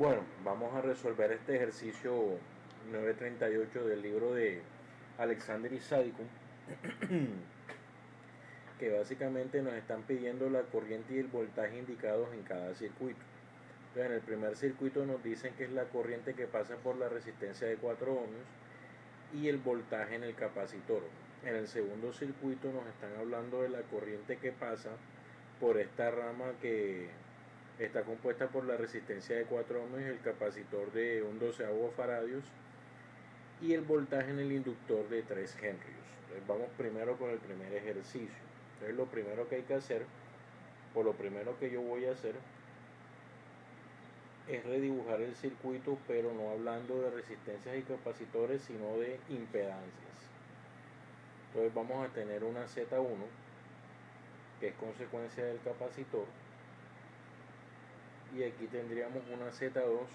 Bueno, vamos a resolver este ejercicio 938 del libro de Alexander Isadikun, que básicamente nos están pidiendo la corriente y el voltaje indicados en cada circuito. Entonces, en el primer circuito nos dicen que es la corriente que pasa por la resistencia de 4 ohmios y el voltaje en el capacitor. En el segundo circuito nos están hablando de la corriente que pasa por esta rama que está compuesta por la resistencia de 4 ohms, el capacitor de un doceavo faradios y el voltaje en el inductor de 3 henrios. Entonces vamos primero con el primer ejercicio. Entonces lo primero que hay que hacer, o lo primero que yo voy a hacer, es redibujar el circuito, pero no hablando de resistencias y capacitores, sino de impedancias. Entonces vamos a tener una Z1, que es consecuencia del capacitor, y aquí tendríamos una Z2,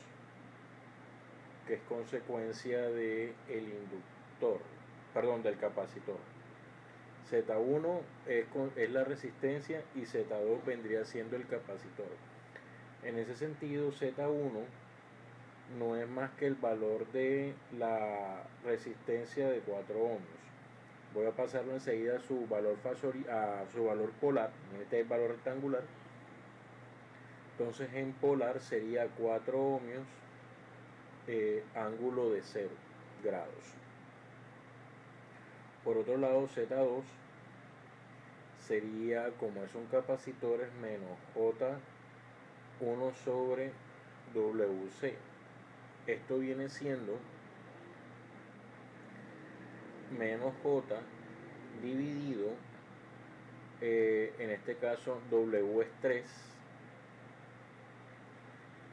que es consecuencia del inductor, perdón, del capacitor. Z1 es la resistencia y Z2 vendría siendo el capacitor. En ese sentido, Z1 no es más que el valor de la resistencia de 4 ohmios. Voy a pasarlo enseguida a su valor polar, este es el valor rectangular. Entonces en polar sería 4 ohmios, ángulo de 0 grados. Por otro lado, Z2 sería, como es un capacitor, es menos J1 sobre WC. Esto viene siendo menos J dividido, en este caso W es 3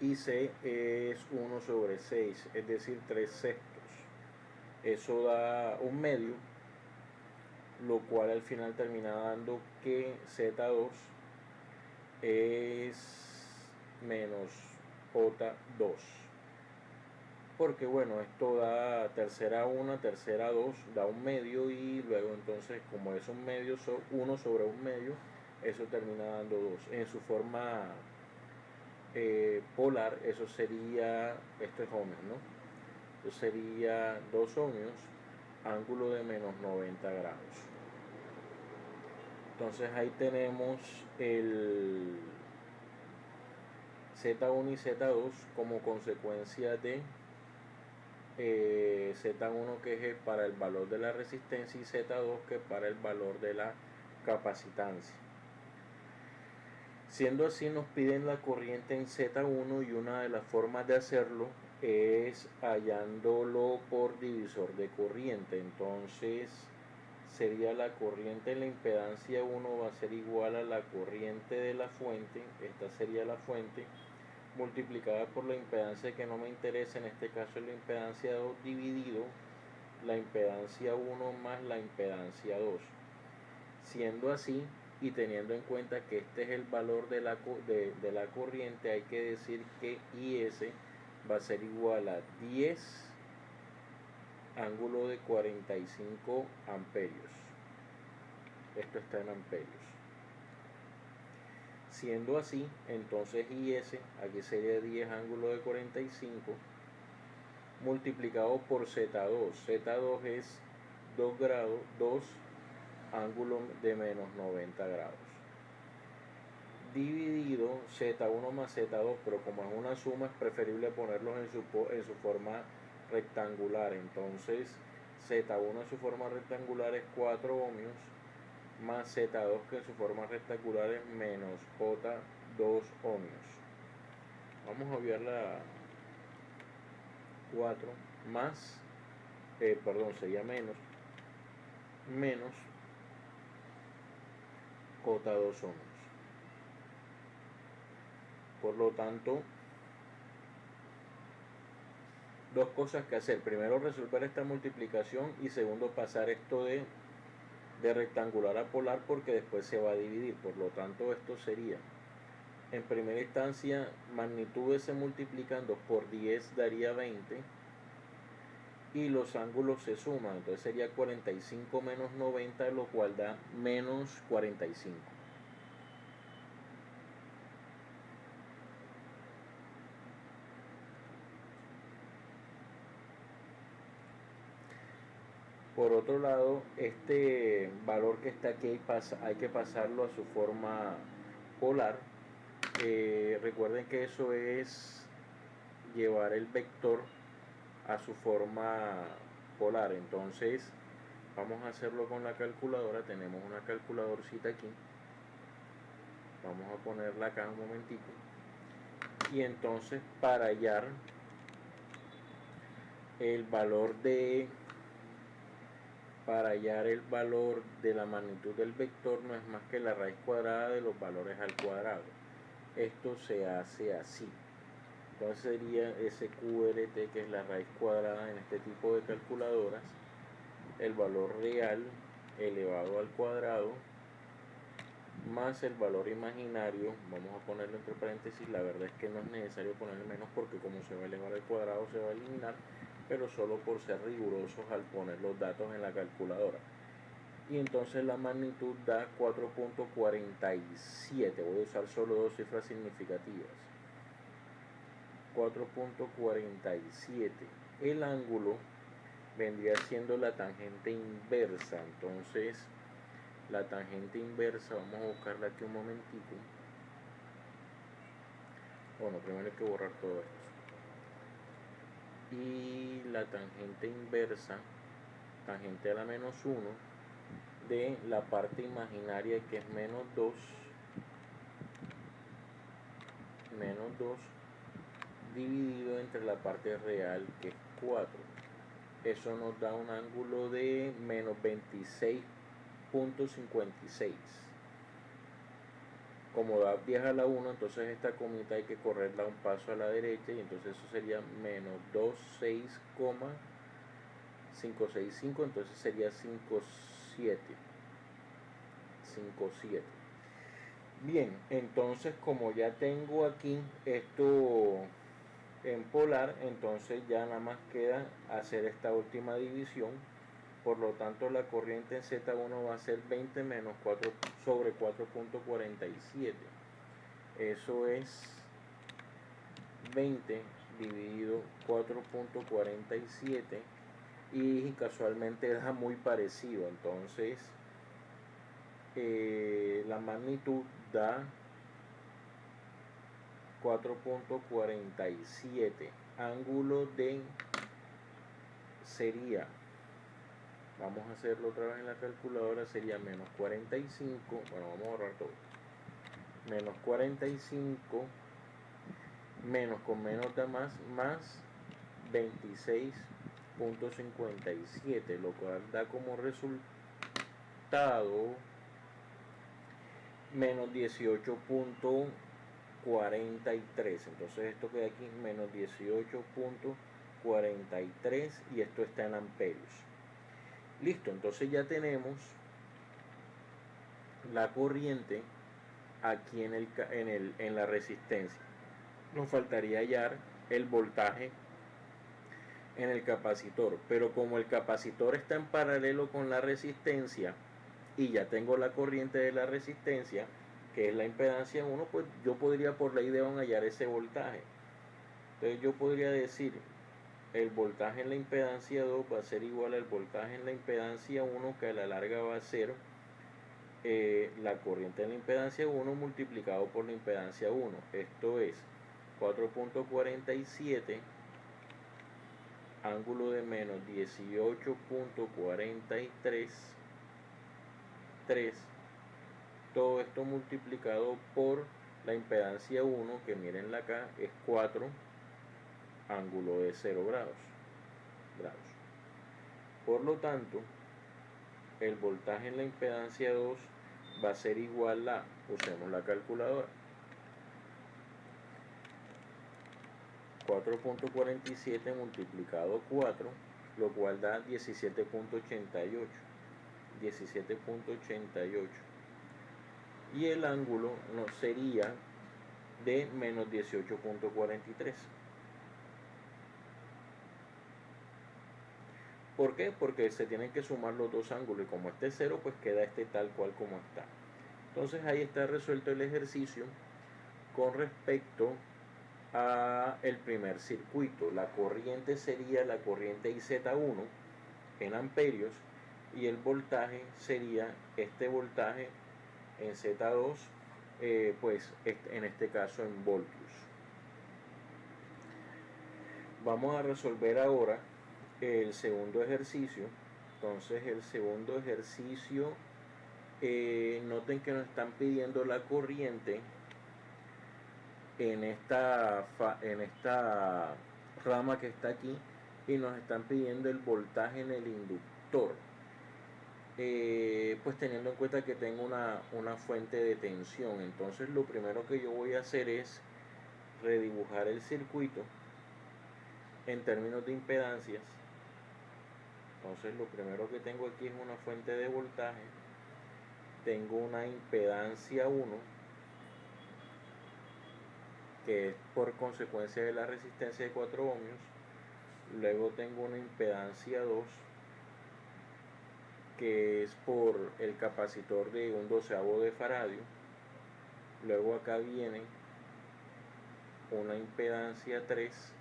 y C es 1 sobre 6, es decir, 3 sextos. Eso da un medio, lo cual al final termina dando que Z2 es menos J2. Porque bueno, esto da tercera 1, tercera 2, da un medio, y luego entonces, como es un medio, 1 sobre un medio, eso termina dando 2. En su forma polar, eso sería, esto es ohmios, ¿no? Eso sería 2 ohmios, ángulo de menos 90 grados. Entonces ahí tenemos el Z1 y Z2 como consecuencia de Z1, que es para el valor de la resistencia, y Z2, que es para el valor de la capacitancia. Siendo así, nos piden la corriente en Z1 y una de las formas de hacerlo es hallándolo por divisor de corriente. Entonces sería la corriente en la impedancia 1 va a ser igual a la corriente de la fuente, esta sería la fuente, multiplicada por la impedancia que no me interesa, en este caso es la impedancia 2, dividido la impedancia 1 más la impedancia 2. Siendo así, y teniendo en cuenta que este es el valor de la corriente, hay que decir que IS va a ser igual a 10 ángulo de 45 amperios. Esto está en amperios. Siendo así, entonces IS, aquí sería 10 ángulo de 45 multiplicado por Z2. Z2 es 2 grados, 2 ángulo de menos 90 grados. Dividido Z1 más Z2, pero como es una suma es preferible ponerlos en su forma rectangular. Entonces Z1 en su forma rectangular es 4 ohmios más Z2, que en su forma rectangular es menos J2 ohmios. Vamos a obviar la 4 más, sería menos J2 ohmios. Por lo tanto, dos cosas que hacer: primero, resolver esta multiplicación, y segundo, pasar esto de rectangular a polar, porque después se va a dividir. Por lo tanto, esto sería, en primera instancia, magnitudes se multiplican, 2 por 10 daría 20, y los ángulos se suman, entonces sería 45 menos 90, lo cual da menos 45. Por otro lado, este valor que está aquí hay que pasarlo a su forma polar. Recuerden que eso es llevar el vector a su forma polar. Entonces vamos a hacerlo con la calculadora. Tenemos una calculadorcita aquí. Vamos a ponerla acá un momentico. Y entonces para hallar el valor de la magnitud del vector no es más que la raíz cuadrada de los valores al cuadrado. Esto se hace así. Entonces sería SQRT, que es la raíz cuadrada en este tipo de calculadoras, el valor real elevado al cuadrado más el valor imaginario. Vamos a ponerlo entre paréntesis. La verdad es que no es necesario ponerle menos, porque como se va a elevar al cuadrado se va a eliminar, pero solo por ser rigurosos al poner los datos en la calculadora. Y entonces la magnitud da 4.47. Voy a usar solo dos cifras significativas. 4.47. El ángulo vendría siendo la tangente inversa. Entonces la tangente inversa, vamos a buscarla aquí un momentico. Bueno, primero hay que borrar todo esto. Y la tangente inversa, tangente a la menos 1 de la parte imaginaria, que es menos 2 dividido entre la parte real, que es 4. Eso nos da un ángulo de menos 26.56. Como da 10 a la 1, entonces esta comita hay que correrla un paso a la derecha, y entonces eso sería menos 26,565, entonces sería 57. Bien, entonces como ya tengo aquí esto en polar, entonces ya nada más queda hacer esta última división. Por lo tanto, la corriente en Z1 va a ser 20 menos 4 sobre 4.47. Eso es 20 dividido 4.47, y casualmente da muy parecido. Entonces la magnitud da 4.47. Ángulo de sería, vamos a hacerlo otra vez en la calculadora, sería menos 45. Bueno, vamos a borrar todo. Menos 45 menos con menos da más 26.57, lo cual da como resultado menos 18.43. Entonces esto queda aquí menos 18.43, y esto está en amperios. Listo, entonces ya tenemos la corriente aquí en la resistencia. Nos faltaría hallar el voltaje en el capacitor, pero como el capacitor está en paralelo con la resistencia y ya tengo la corriente de la resistencia, que es la impedancia 1, pues yo podría por ley de Ohm hallar ese voltaje. Entonces yo podría decir, el voltaje en la impedancia 2 va a ser igual al voltaje en la impedancia 1, que a la larga va a ser la corriente en la impedancia 1 multiplicado por la impedancia 1. Esto es 4.47, ángulo de menos 18.43, todo esto multiplicado por la impedancia 1, que mirenla acá, es 4, ángulo de 0 grados. Por lo tanto, el voltaje en la impedancia 2 va a ser igual a, usemos la calculadora, 4.47 multiplicado 4, lo cual da 17.88. Y el ángulo no sería de menos 18.43. ¿Por qué? Porque se tienen que sumar los dos ángulos, y como este es 0, pues queda este tal cual como está. Entonces ahí está resuelto el ejercicio con respecto a el primer circuito. La corriente sería la corriente IZ1 en amperios, y el voltaje sería este voltaje en Z2, pues en este caso en voltios. Vamos a resolver ahora el segundo ejercicio. Entonces el segundo ejercicio, noten que nos están pidiendo la corriente en esta rama que está aquí y nos están pidiendo el voltaje en el inductor. Pues teniendo en cuenta que tengo una fuente de tensión, entonces lo primero que yo voy a hacer es redibujar el circuito en términos de impedancias. Entonces lo primero que tengo aquí es una fuente de voltaje, tengo una impedancia 1 que es por consecuencia de la resistencia de 4 ohmios, luego tengo una impedancia 2 que es por el capacitor de un doceavo de faradio, luego acá viene una impedancia 3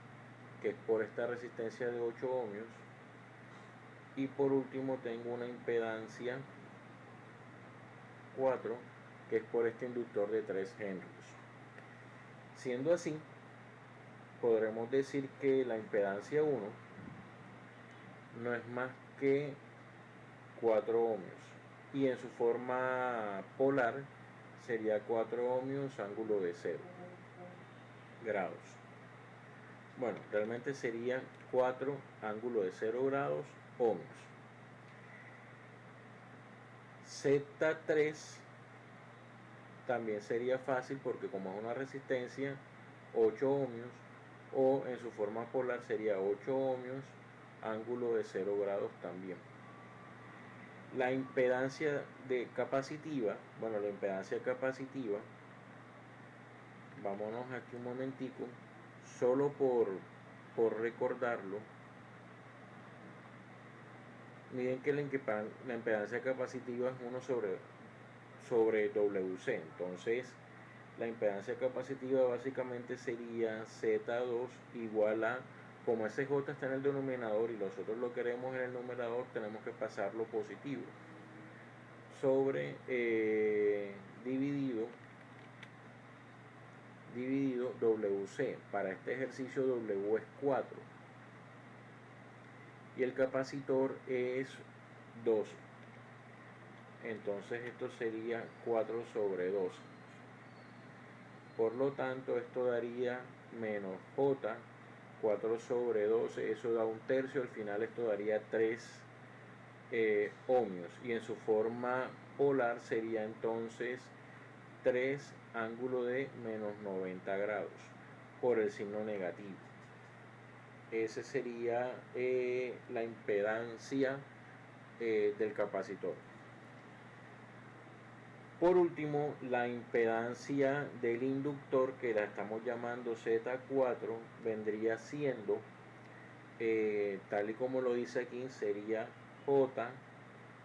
que es por esta resistencia de 8 ohmios, y por último tengo una impedancia 4 que es por este inductor de 3 henrios. Siendo así, podremos decir que la impedancia 1 no es más que 4 ohmios y en su forma polar sería 4 ohmios ángulo de 0 grados. Bueno, realmente sería 4 ángulo de 0 grados ohmios. Z3 también sería fácil porque como es una resistencia, 8 ohmios, o en su forma polar sería 8 ohmios ángulo de 0 grados también. La impedancia capacitiva, bueno, la impedancia capacitiva, vámonos aquí un momentico, solo por recordarlo. Miren que la impedancia capacitiva es 1 sobre WC, entonces la impedancia capacitiva básicamente sería Z2 igual a, como ese J está en el denominador y nosotros lo queremos en el numerador, tenemos que pasarlo positivo, sobre dividido WC. Para este ejercicio W es 4 y el capacitor es 2, entonces esto sería 4 sobre 2. Por lo tanto, esto daría menos J, 4 sobre 12, eso da un tercio, al final esto daría 3 ohmios. Y en su forma polar sería entonces 3 ángulo de menos 90 grados por el signo negativo. Esa sería la impedancia del capacitor. Por último, la impedancia del inductor, que la estamos llamando Z4, vendría siendo, tal y como lo dice aquí, sería J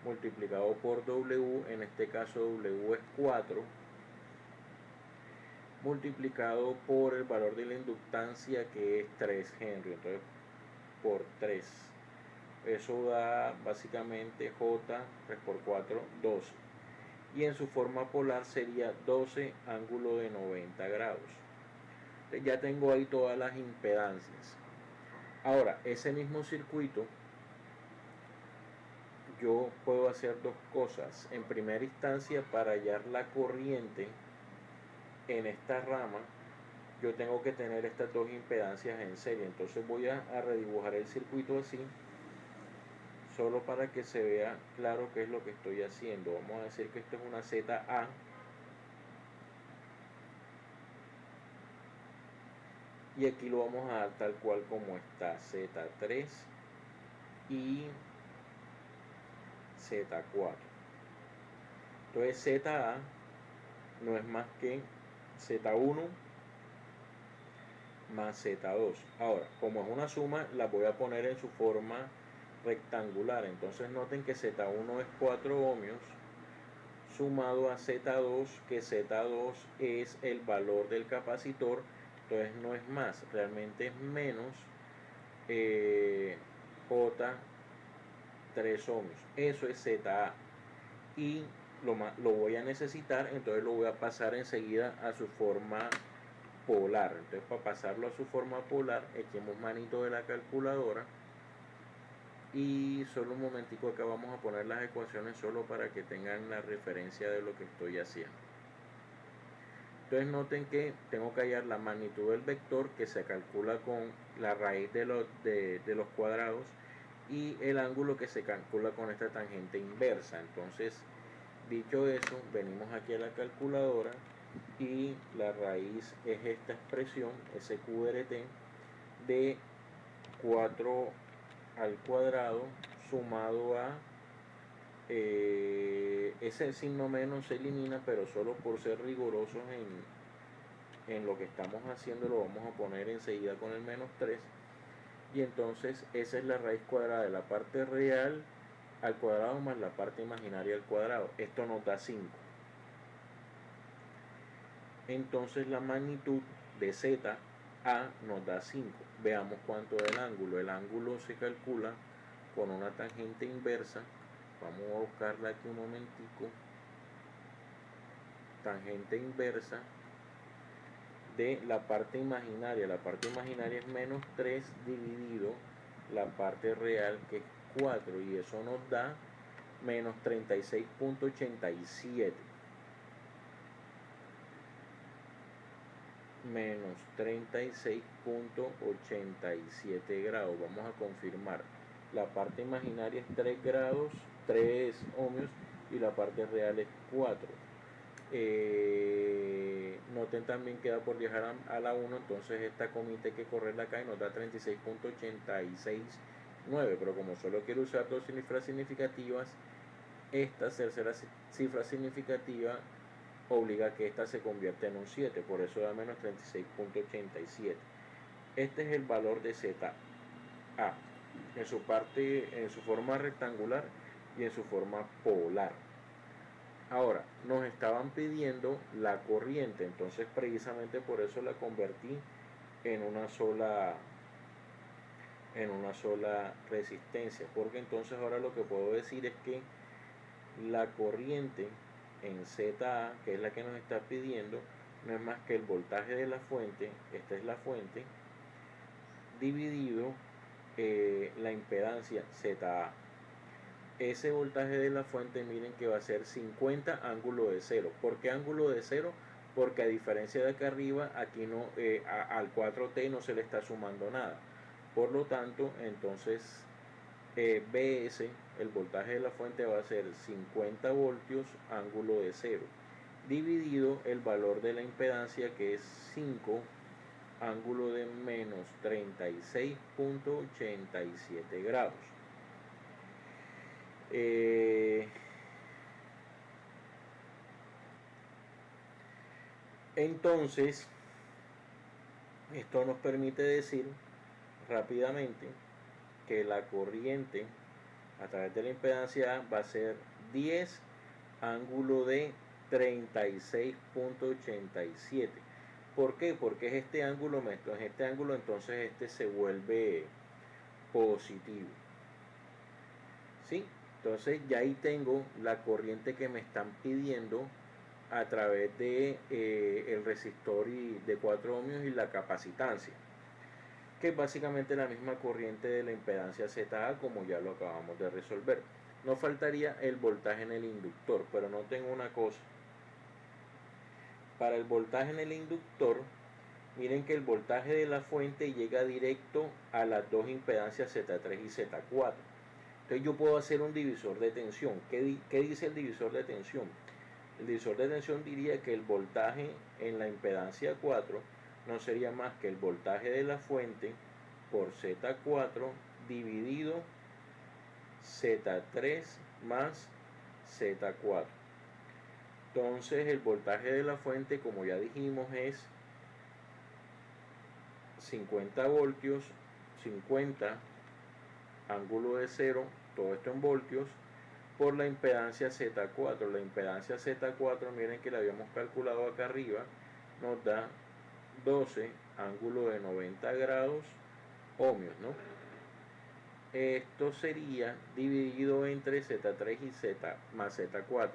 multiplicado por W, en este caso W es 4, multiplicado por el valor de la inductancia que es 3 Henry, entonces por 3. Eso da básicamente J 3 por 4, 12. Y en su forma polar sería 12 ángulo de 90 grados. Ya tengo ahí todas las impedancias. Ahora, ese mismo circuito, yo puedo hacer dos cosas. En primera instancia, para hallar la corriente en esta rama, yo tengo que tener estas dos impedancias en serie. Entonces voy a redibujar el circuito así, solo para que se vea claro qué es lo que estoy haciendo. Vamos a decir que esto es una ZA. Y aquí lo vamos a dar tal cual como está, Z3 y Z4. Entonces ZA no es más que Z1 más Z2. Ahora, como es una suma, la voy a poner en su forma rectangular. Entonces noten que Z1 es 4 ohmios sumado a Z2, que Z2 es el valor del capacitor. Entonces no es más, realmente es menos J 3 ohmios. Eso es ZA. Y lo voy a necesitar, entonces lo voy a pasar enseguida a su forma polar. Entonces, para pasarlo a su forma polar, echemos manito de la calculadora y solo un momentico acá vamos a poner las ecuaciones solo para que tengan la referencia de lo que estoy haciendo. Entonces noten que tengo que hallar la magnitud del vector, que se calcula con la raíz de los cuadrados, y el ángulo, que se calcula con esta tangente inversa. Entonces, dicho eso, venimos aquí a la calculadora y la raíz es esta expresión, SQRT, de 4 al cuadrado sumado a ese signo menos se elimina, pero solo por ser rigurosos en lo que estamos haciendo lo vamos a poner enseguida con el menos 3, y entonces esa es la raíz cuadrada de la parte real al cuadrado más la parte imaginaria al cuadrado. Esto nos da 5. Entonces la magnitud de ZA nos da 5. Veamos cuánto es el ángulo. El ángulo se calcula con una tangente inversa. Vamos a buscarla aquí un momentico. Tangente inversa de la parte imaginaria. La parte imaginaria es menos 3 dividido la parte real, que es 4, y eso nos da menos 36.87. Menos 36.87 grados. Vamos a confirmar. La parte imaginaria es 3 grados, 3 ohmios, y la parte real es 4. Noten también que da por viajar a la 1, entonces esta comita hay que correrla acá y nos da 36.869, pero como solo quiero usar dos cifras significativas, esta tercera cifra significativa obliga a que esta se convierta en un 7, por eso da menos 36.87. Este es el valor de ZA en su forma rectangular y en su forma polar. Ahora, nos estaban pidiendo la corriente, entonces precisamente por eso la convertí en una sola resistencia, porque entonces ahora lo que puedo decir es que la corriente en ZA, que es la que nos está pidiendo, no es más que el voltaje de la fuente, esta es la fuente, dividido la impedancia ZA. Ese voltaje de la fuente, miren que va a ser 50 ángulo de 0. ¿Por qué ángulo de 0? Porque a diferencia de acá arriba, aquí no, al 4T no se le está sumando nada. Por lo tanto, entonces BS, el voltaje de la fuente, va a ser 50 voltios ángulo de 0, dividido el valor de la impedancia, que es 5 ángulo de menos 36.87 grados. Entonces, esto nos permite decir rápidamente que la corriente a través de la impedancia va a ser 10 ángulo de 36.87. ¿Por qué? Porque es este ángulo mezcla. En este ángulo entonces este se vuelve positivo. ¿Sí? Entonces ya ahí tengo la corriente que me están pidiendo a través de el resistor de 4 ohmios y la capacitancia, que es básicamente la misma corriente de la impedancia ZA, como ya lo acabamos de resolver. No faltaría el voltaje en el inductor, pero noten una cosa. Para el voltaje en el inductor, miren que el voltaje de la fuente llega directo a las dos impedancias Z3 y Z4. Entonces yo puedo hacer un divisor de tensión. ¿Qué dice el divisor de tensión? El divisor de tensión diría que el voltaje en la impedancia 4 no sería más que el voltaje de la fuente por Z4 dividido Z3 más Z4. Entonces el voltaje de la fuente, como ya dijimos, es 50 voltios, 50 ángulo de 0, todo esto en voltios, por la impedancia Z4. La impedancia Z4, miren que la habíamos calculado acá arriba, nos da 12 ángulo de 90 grados ohmios, ¿no? esto sería dividido entre Z3 y Z más Z4.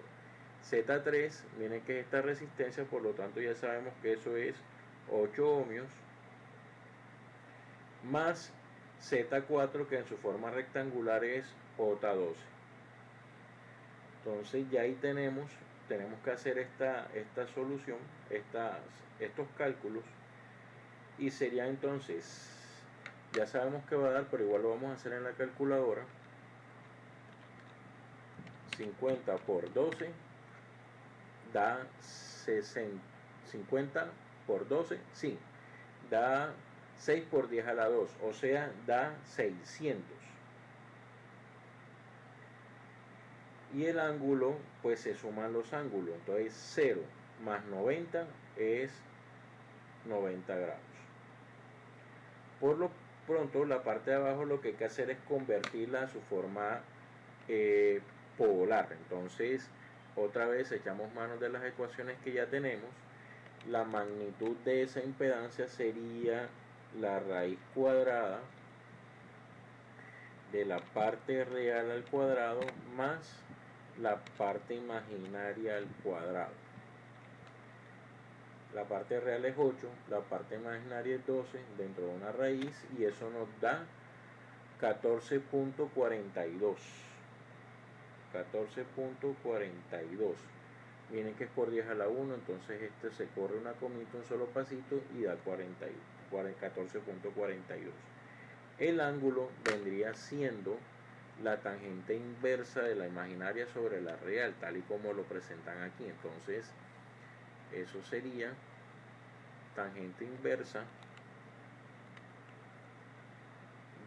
Z3 viene que es esta resistencia, por lo tanto ya sabemos que eso es 8 ohmios, más Z4 que en su forma rectangular es J12. Entonces ya ahí tenemos que hacer esta solución, estos cálculos, y sería entonces, ya sabemos que va a dar, pero igual lo vamos a hacer en la calculadora. 50 por 12 da 60, 50 por 12, sí, da 6 por 10 a la 2, o sea, da 600. Y el ángulo, pues se suman los ángulos, entonces 0 más 90 es 90 grados. Por lo pronto, la parte de abajo lo que hay que hacer es convertirla a su forma polar. Entonces, otra vez echamos mano de las ecuaciones que ya tenemos. La magnitud de esa impedancia sería la raíz cuadrada de la parte real al cuadrado más la parte imaginaria al cuadrado. La parte real es 8, la parte imaginaria es 12 dentro de una raíz, y eso nos da 14.42. 14.42. Miren que es por 10 a la 1, entonces este se corre una comita, un solo pasito, y da 14.42. El ángulo vendría siendo la tangente inversa de la imaginaria sobre la real, tal y como lo presentan aquí. Entonces, eso sería tangente inversa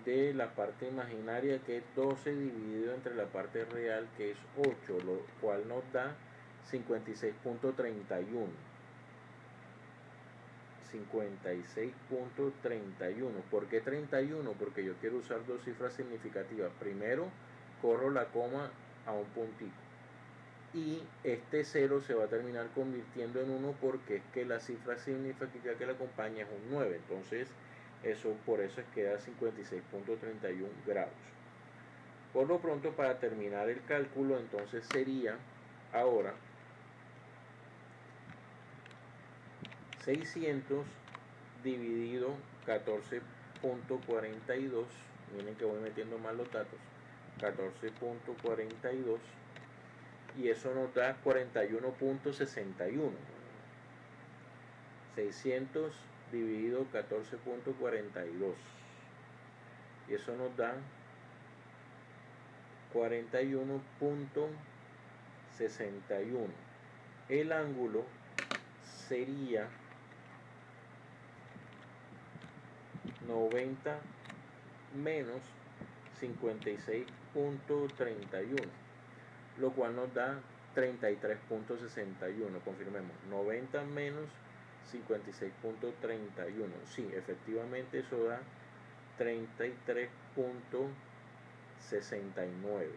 de la parte imaginaria, que es 12 dividido entre la parte real, que es 8, lo cual nos da 56.31. 56.31. ¿Por qué 31? Porque yo quiero usar dos cifras significativas. Primero, corro la coma a un puntico, y este 0 se va a terminar convirtiendo en 1 porque es que la cifra significativa que la acompaña es un 9. Entonces, por eso es que da 56.31 grados. Por lo pronto, para terminar el cálculo, entonces sería ahora 600 dividido 14.42. Miren que voy metiendo mal los datos. 14.42, y eso nos da 41.61. 600 dividido 14.42, y eso nos da 41.61. El ángulo sería 90 menos 56.31, lo cual nos da 33.61. Confirmemos, 90 menos 56.31. Sí, efectivamente eso da 33.69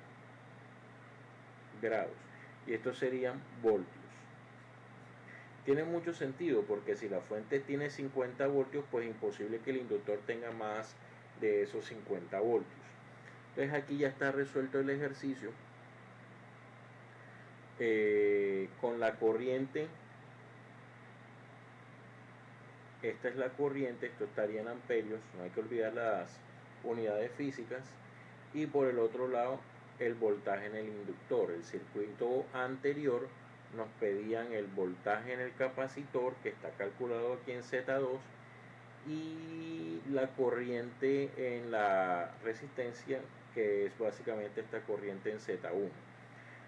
grados. Y estos serían voltios. Tiene mucho sentido, porque si la fuente tiene 50 voltios, pues es imposible que el inductor tenga más de esos 50 voltios. Entonces aquí ya está resuelto el ejercicio. Con la corriente, esta es la corriente, esto estaría en amperios, no hay que olvidar las unidades físicas, y por el otro lado el voltaje en el inductor. El circuito anterior nos pedían el voltaje en el capacitor, que está calculado aquí en Z2, y la corriente en la resistencia, que es básicamente esta corriente en Z1.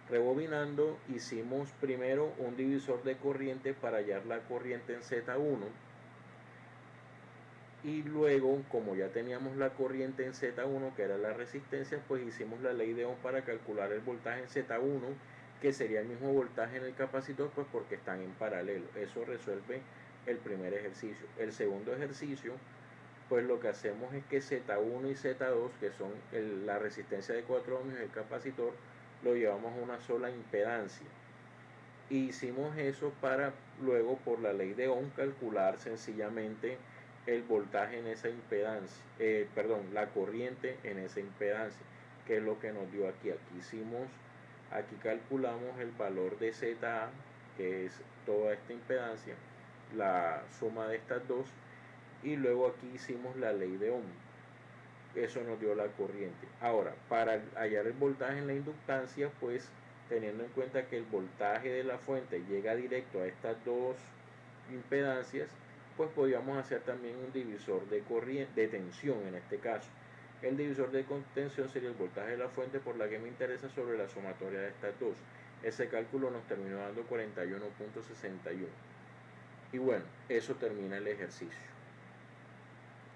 Rebobinando, hicimos primero un divisor de corriente para hallar la corriente en Z1, y luego, como ya teníamos la corriente en Z1, que era la resistencia, pues hicimos la ley de Ohm para calcular el voltaje en Z1, que sería el mismo voltaje en el capacitor, pues porque están en paralelo. Eso resuelve el primer ejercicio. El segundo ejercicio, pues lo que hacemos es que Z1 y Z2, que son la resistencia de 4 ohmios y el capacitor, lo llevamos a una sola impedancia. Y hicimos eso para luego, por la ley de Ohm, calcular sencillamente el voltaje en esa impedancia, la corriente en esa impedancia, que es lo que nos dio aquí. Aquí calculamos el valor de ZA, que es toda esta impedancia, la suma de estas dos, y luego aquí hicimos la ley de Ohm. Eso nos dio la corriente. Ahora, para hallar el voltaje en la inductancia, pues teniendo en cuenta que el voltaje de la fuente llega directo a estas dos impedancias, pues podríamos hacer también un divisor de corriente, de tensión en este caso. El divisor de tensión sería el voltaje de la fuente por la que me interesa sobre la sumatoria de estas dos. Ese cálculo nos terminó dando 41.61. Y bueno, eso termina el ejercicio.